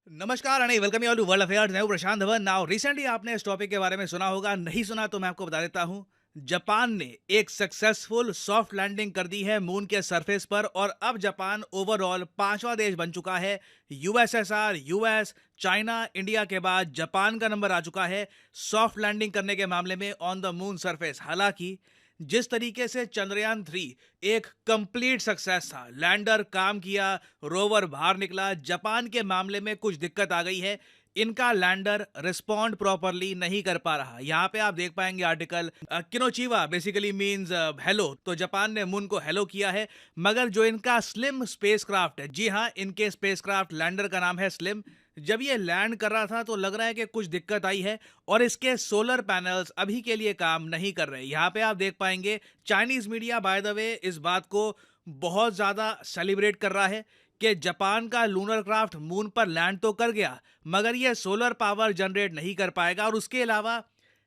नमस्कार अनी welcome you all to world affairs. मैं हूं प्रशांत धवन। नाउ रिसेंटली आपने इस टॉपिक के बारे में सुना होगा, नहीं सुना तो मैं आपको बता देता हूं। जापान ने एक सक्सेसफुल सॉफ्ट लैंडिंग कर दी है मून के सरफेस पर और अब जापान ओवरऑल पांचवा देश बन चुका है। यूएसएसआर, यूएस, चाइना, इंडिया के बाद जापान का नंबर आ चुका है सॉफ्ट लैंडिंग करने के मामले में ऑन द मून सरफेस। हालांकि जिस तरीके से चंद्रयान 3 एक कंप्लीट सक्सेस था, लैंडर काम किया, रोवर बाहर निकला, जापान के मामले में कुछ दिक्कत आ गई है। इनका लैंडर रिस्पॉन्ड प्रॉपरली नहीं कर पा रहा। यहाँ पे आप देख पाएंगे आर्टिकल किनोचिवा बेसिकली मींस हेलो। तो जापान ने मून को हेलो किया है, मगर जो इनका स्लिम स्पेसक्राफ्ट है, जी हाँ, इनके स्पेसक्राफ्ट लैंडर का नाम है स्लिम। जब ये लैंड कर रहा था तो लग रहा है कि कुछ दिक्कत आई है और इसके सोलर पैनल्स अभी के लिए काम नहीं कर रहे। यहाँ पे आप देख पाएंगे Chinese media by the way इस बात को बहुत ज्यादा सेलिब्रेट कर रहा है कि जापान का लूनर क्राफ्ट मून पर लैंड तो कर गया, मगर ये सोलर पावर जनरेट नहीं कर पाएगा और उसके अलावा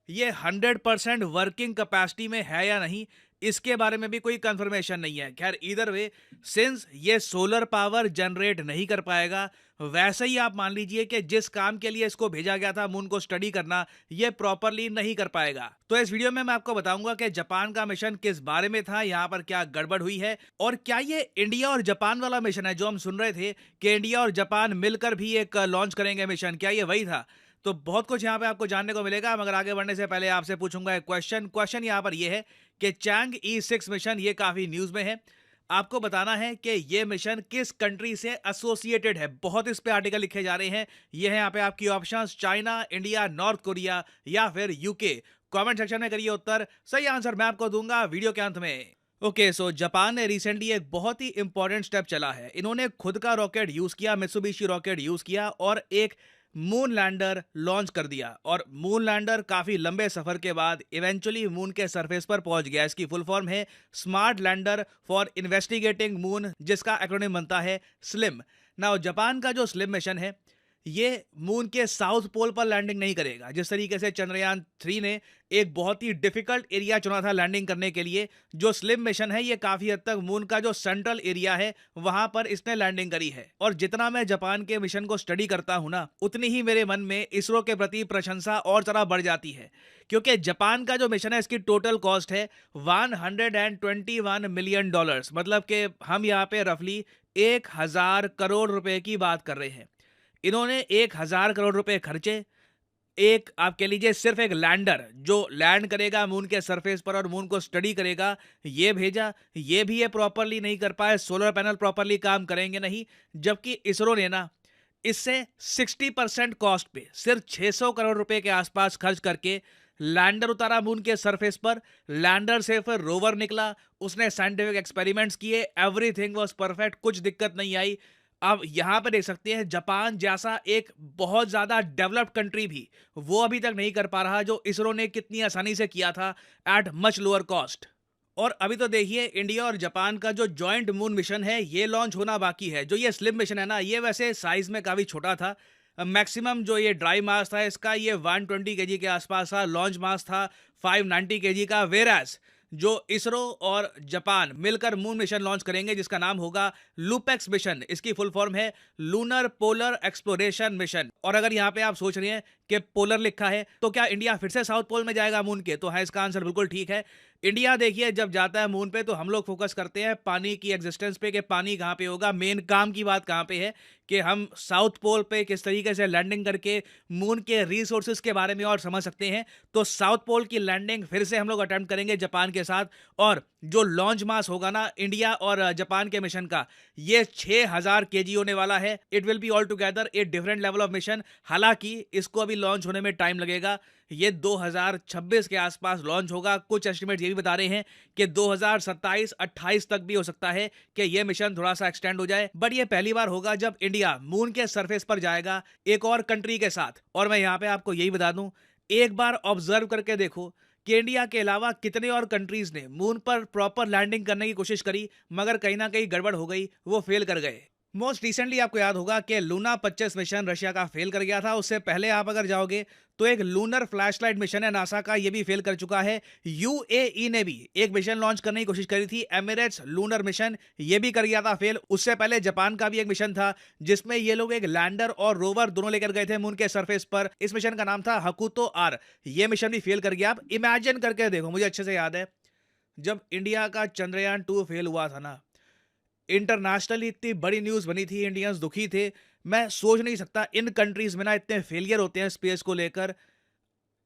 ये 100% वर्किंग कैपेसिटी में है या नहीं, इसके बारे में भी कोई कंफर्मेशन नहीं है। खैर, इधर वे सिंस ये सोलर पावर जनरेट नहीं कर पाएगा, वैसे ही आप मान लीजिए कि जिस काम के लिए इसको भेजा गया था मून को स्टडी करना, ये प्रॉपरली नहीं कर पाएगा। तो इस वीडियो में मैं आपको बताऊंगा कि जापान का मिशन किस बारे में था, यहाँ पर क्या गड़बड़ हुई है और क्या ये इंडिया और जापान वाला मिशन है जो हम सुन रहे थे कि इंडिया और जापान मिलकर भी एक लॉन्च करेंगे मिशन, क्या ये वही था। तो बहुत कुछ यहाँ पे आपको जानने को मिलेगा, मगर आगे बढ़ने से पहले आपसे पूछूंगा एक क्वेश्चन यहाँ पर ये है कि चैंग E6 मिशन ये काफी न्यूज में है। आपको बताना है कि ये मिशन किस कंट्री से एसोसिएटेड है। बहुत इस पे आर्टिकल लिखे जा रहे हैं। ये है यहाँ पे आपकी options, China, India, north Korea या फिर यूके। कमेंट सेक्शन में करिए उत्तर, सही आंसर मैं आपको दूंगा वीडियो के अंत में। ओके, सो जापान ने रिसेंटली एक बहुत ही इंपॉर्टेंट स्टेप चला है। इन्होंने खुद का रॉकेट यूज किया, मित्सुबिशी रॉकेट यूज किया और एक मून लैंडर लॉन्च कर दिया। और मून लैंडर काफी लंबे सफर के बाद इवेंचुअली मून के सरफेस पर पहुंच गया। इसकी फुल फॉर्म है smart lander for investigating moon, जिसका एक्रोनिम बनता है स्लिम। नाउ जापान का जो स्लिम मिशन है ये मून के साउथ पोल पर लैंडिंग नहीं करेगा। जिस तरीके से चंद्रयान 3 ने एक बहुत ही डिफिकल्ट एरिया चुना था लैंडिंग करने के लिए, जो स्लिम मिशन है ये काफी हद तक मून का जो सेंट्रल एरिया है वहां पर इसने लैंडिंग करी है। और जितना मैं जापान के मिशन को स्टडी करता हूं ना, उतनी ही मेरे मन में इसरो के प्रति प्रशंसा और तरह बढ़ जाती है, क्योंकि जापान का जो मिशन है इसकी टोटल कॉस्ट है $121 मिलियन। मतलब कि हम यहाँ पे रफली 1,000 करोड़ रुपए की बात कर रहे हैं। इन्होंने 1,000 करोड़ रुपए खर्चे, एक आप कह लीजिए सिर्फ एक लैंडर जो लैंड करेगा मून के सरफेस पर और मून को स्टडी करेगा, ये भेजा। ये भी ये प्रॉपरली नहीं कर पाए, सोलर पैनल प्रॉपरली काम करेंगे नहीं। जबकि इसरो ने ना इससे 60% कॉस्ट पे सिर्फ 600 करोड़ रुपए के आसपास खर्च करके लैंडर उतारा मून के सरफेस पर। लैंडर से फिर रोवर निकला, उसने साइंटिफिक एक्सपेरिमेंट्स किए, एवरीथिंग वाज परफेक्ट, कुछ दिक्कत नहीं आई। अब यहां पर देख सकते हैं जापान जैसा एक बहुत ज्यादा डेवलप्ड कंट्री भी वो अभी तक नहीं कर पा रहा जो इसरो ने कितनी आसानी से किया था एट मच लोअर कॉस्ट। और अभी तो देखिए इंडिया और जापान का जो जॉइंट मून मिशन है ये लॉन्च होना बाकी है। जो ये स्लिम मिशन है ना, ये वैसे साइज में काफी छोटा था। मैक्सिमम जो ये ड्राई मास था इसका ये 120 केजी के आसपास था। लॉन्च मास था 590 केजी का। वेराज जो इसरो और जापान मिलकर मून मिशन लॉन्च करेंगे जिसका नाम होगा लूपेक्स मिशन, इसकी फुल फॉर्म है लूनर पोलर एक्सप्लोरेशन मिशन। और अगर यहाँ पे आप सोच रहे हैं कि पोलर लिखा है तो क्या इंडिया फिर से साउथ पोल में जाएगा मून के, तो है इसका आंसर बिल्कुल ठीक है। इंडिया देखिए जब जाता है मून पे तो हम लोग फोकस करते हैं पानी की एग्जिस्टेंस पे कि पानी कहाँ पे होगा। मेन काम की बात कहाँ पे है कि हम साउथ पोल पे किस तरीके से लैंडिंग करके मून के रिसोर्सेज के बारे में और समझ सकते हैं। तो साउथ पोल की लैंडिंग फिर से हम लोग अटेम्प्ट करेंगे जापान के साथ। और जो लॉन्च मास होगा ना इंडिया और जापान के मिशन का, ये 6,000 केजी होने वाला है। It will be all together a different level of mission. हालांकि इसको अभी लॉन्च होने में टाइम लगेगा, ये 2026 के आसपास लॉन्च होगा। कुछ एस्टिमेट ये भी बता रहे हैं कि 2027-28 तक भी हो सकता है कि ये मिशन थोड़ा सा एक्सटेंड हो जाए। बट ये पहली बार होगा जब इंडिया मून के सरफेस पर जाएगा एक और कंट्री के साथ। और मैं यहाँ पे आपको यही बता दूं, एक बार ऑब्जर्व करके देखो कि इंडिया के अलावा कितने और कंट्रीज ने मून पर प्रॉपर लैंडिंग करने की कोशिश करी, मगर कहीं ना कहीं गड़बड़ हो गई, वो फेल कर गए। मोस्ट रिसेंटली आपको याद होगा कि लूना 25 मिशन रशिया का फेल कर गया था। उससे पहले आप अगर जाओगे तो एक लूनर फ्लैशलाइट मिशन है नासा का, ये भी फेल कर चुका है। यूएई ने भी एक मिशन लॉन्च करने की कोशिश करी थी, एमिरेट्स लूनर मिशन, ये भी कर गया था फेल। उससे पहले जापान का भी एक मिशन था जिसमें ये लोग एक लैंडर और रोवर दोनों लेकर गए थे मून के सरफेस पर। इस मिशन का नाम था हकुतो आर। ये मिशन भी फेल कर गया। आप इमेजिन करके देखो, मुझे अच्छे से याद है जब इंडिया का चंद्रयान 2 फेल हुआ था ना, इंटरनेशनली इतनी बड़ी न्यूज़ बनी थी, इंडियंस दुखी थे। मैं सोच नहीं सकता इन कंट्रीज़ में ना इतने फेलियर होते हैं स्पेस को लेकर।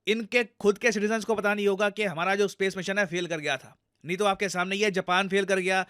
इनके खुद के सिटीजन्स को पता नहीं होगा कि हमारा जो स्पेस मिशन है फेल कर गया था। नहीं तो आपके सामने ये जापान फेल कर गया,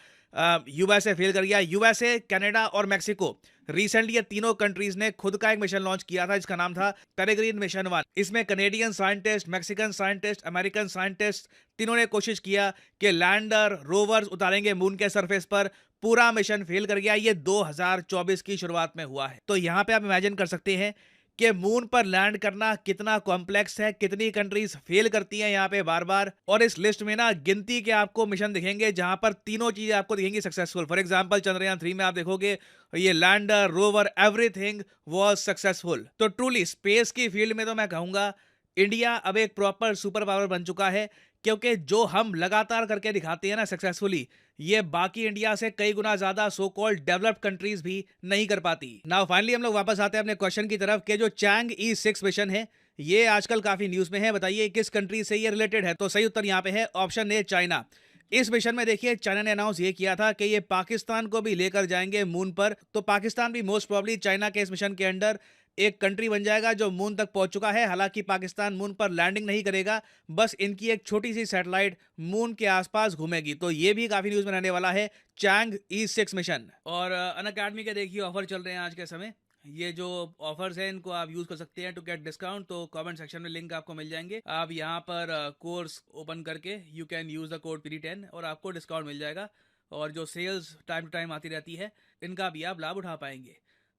यूएसए फेल कर गया। यूएसए, कनाडा और मेक्सिको, रिसेंटली ये तीनों कंट्रीज ने खुद का एक मिशन लॉन्च किया था जिसका नाम था पेरेग्रीन मिशन 1। इसमें Canadian scientist, Mexican scientist, American scientist, तीनों ने कोशिश किया कि लैंडर रोवर्स उतारेंगे मून के सरफेस पर। पूरा मिशन फेल कर गया। ये 2024 की शुरुआत में हुआ है। तो यहाँ पे आप इमेजिन कर सकते हैं कि मून पर लैंड करना कितना कॉम्प्लेक्स है, कितनी कंट्रीज फेल करती हैं यहाँ पे बार बार। और इस लिस्ट में ना गिनती के आपको मिशन दिखेंगे जहां पर तीनों चीजें आपको दिखेंगी सक्सेसफुल। फॉर एग्जांपल चंद्रयान 3 में आप देखोगे ये lander, rover, everything was successful. तो ट्रूली स्पेस की फील्ड में तो मैं कहूंगा इंडिया अब एक प्रॉपर सुपर पावर बन चुका है, क्योंकि जो हम लगातार करके दिखाते हैं ना सक्सेसफुली, ये बाकी इंडिया से कई गुना ज्यादा सो कॉल्ड डेवलप्ड कंट्रीज भी नहीं कर पाती। नाउ फाइनली हम लोग वापस आते हैं अपने क्वेश्चन की तरफ कि जो चैंग E6 मिशन है ये आजकल काफी न्यूज में है। बताइए किस कंट्री से ये रिलेटेड है? तो सही उत्तर यहाँ पे है ऑप्शन ए, चाइना। इस मिशन में देखिए चाइना ने अनाउंस ये किया था कि ये पाकिस्तान को भी लेकर जाएंगे मून पर। तो पाकिस्तान भी मोस्ट प्रोबब्ली चाइना के इस मिशन के अंडर एक कंट्री बन जाएगा जो मून तक पहुंच चुका है। हालांकि पाकिस्तान मून पर लैंडिंग नहीं करेगा, बस इनकी एक छोटी सी सैटेलाइट मून के आसपास घूमेगी। तो ये भी काफी न्यूज में रहने वाला है चैंग E6 मिशन। और अनअकैडमी के देखिए ऑफर चल रहे हैं आज के समय। ये जो ऑफर्स हैं इनको आप यूज कर सकते हैं टू गेट डिस्काउंट। तो कमेंट सेक्शन में लिंक आपको मिल जाएंगे। आप यहाँ पर कोर्स ओपन करके you can use the code PD10 और आपको डिस्काउंट मिल जाएगा। और जो सेल्स टाइम टू टाइम आती रहती है इनका भी आप लाभ उठा पाएंगे।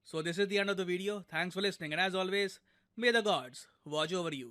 So this is the end of the video. Thanks for listening, and as always, may the gods watch over you.